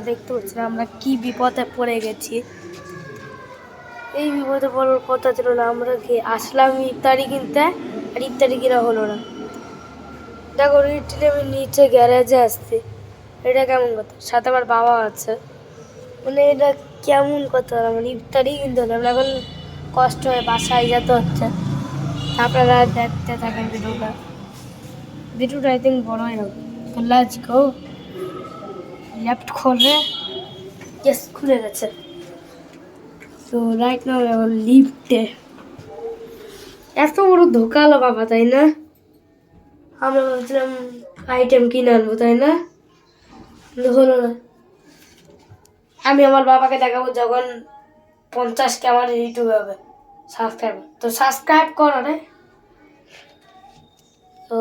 দেখতে পাচ্ছি আমরা কি বিপদে পড়ে গেছি। এই বিপদে পড়ার কথা ছিল না, আমরা কি আসলাম ইফতারি কিনতে, আর ইফতারি কিনা হলো না। দেখো রিটলে আমি নিচে গ্যারেজে আসছি, এটা কেমন কথা? সাথে আমার বাবা আছে, মানে এটা কেমন কথা? মানে ইফতারি কিনতে হলো, আমরা এখন কষ্ট হয়ে বাসায় যেতে হচ্ছে। আপনারা দেখতে থাকেন ভিডিওটা আই থিঙ্ক বড়ই হবে। তো লেটস গো। লেফট খুলে, ইয়েস খুলে গেছে। তো রাইট নাও এখন লিফটে। এত বড় ধোকালো বাবা, তাই না? আমরা ভাবছিলাম আইটেম কিনে আনবো, তাই না? হলো না। আমি আমার বাবাকে দেখাবো যখন 50কে আমার ইউটিউবে হবে সাবস্ক্রাইবার। তো সাবস্ক্রাইব করো রে। তো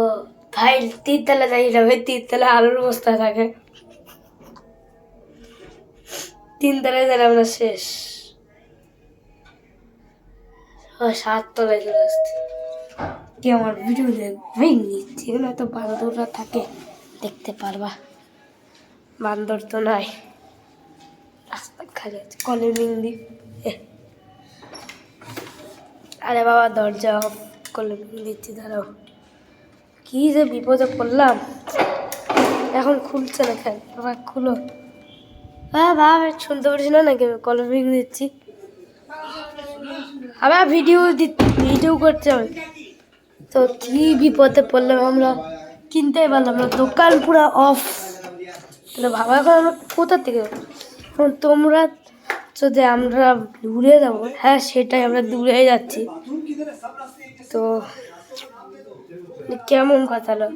ভাই 3 তলা যাই যাবে, 3 তলা আলুর বস্তা থাকে, 3 তলায় গেলে আমরা শেষ। 7 তলায় চলে আসছে। কি আমার ভিডিও দেখবে নিচ্ছে না, তো বান্দররা থাকে, দেখতে পারবা। বান্দর তো নাই, রাস্তা খালি আছে, কলের বিন্দি। আরে বাবা দরজা অফ কলের দিচ্ছি, দাঁড়াও। কি যে বিপদে পড়লাম, এখন খুলছে না কেন? বাবা খুলো। হ্যাঁ বাবা শুনতে পারছি না নাকি? কলের বিং দিচ্ছি, আবার ভিডিও করছে আমি। তো কি বিপদে পড়লাম আমরা, কিনতেই পারলাম না, দোকান পুরো অফ। তাহলে ভাবা এখন আমরা কোথা থেকে? এখন তোমরা যদি আমরা দূরে যাবো, হ্যাঁ সেটাই, আমরা দূরে যাচ্ছি। তো কেমন কথা হলো?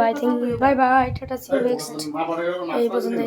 I think bye bye, tata, see you next. এই পর্যন্ত।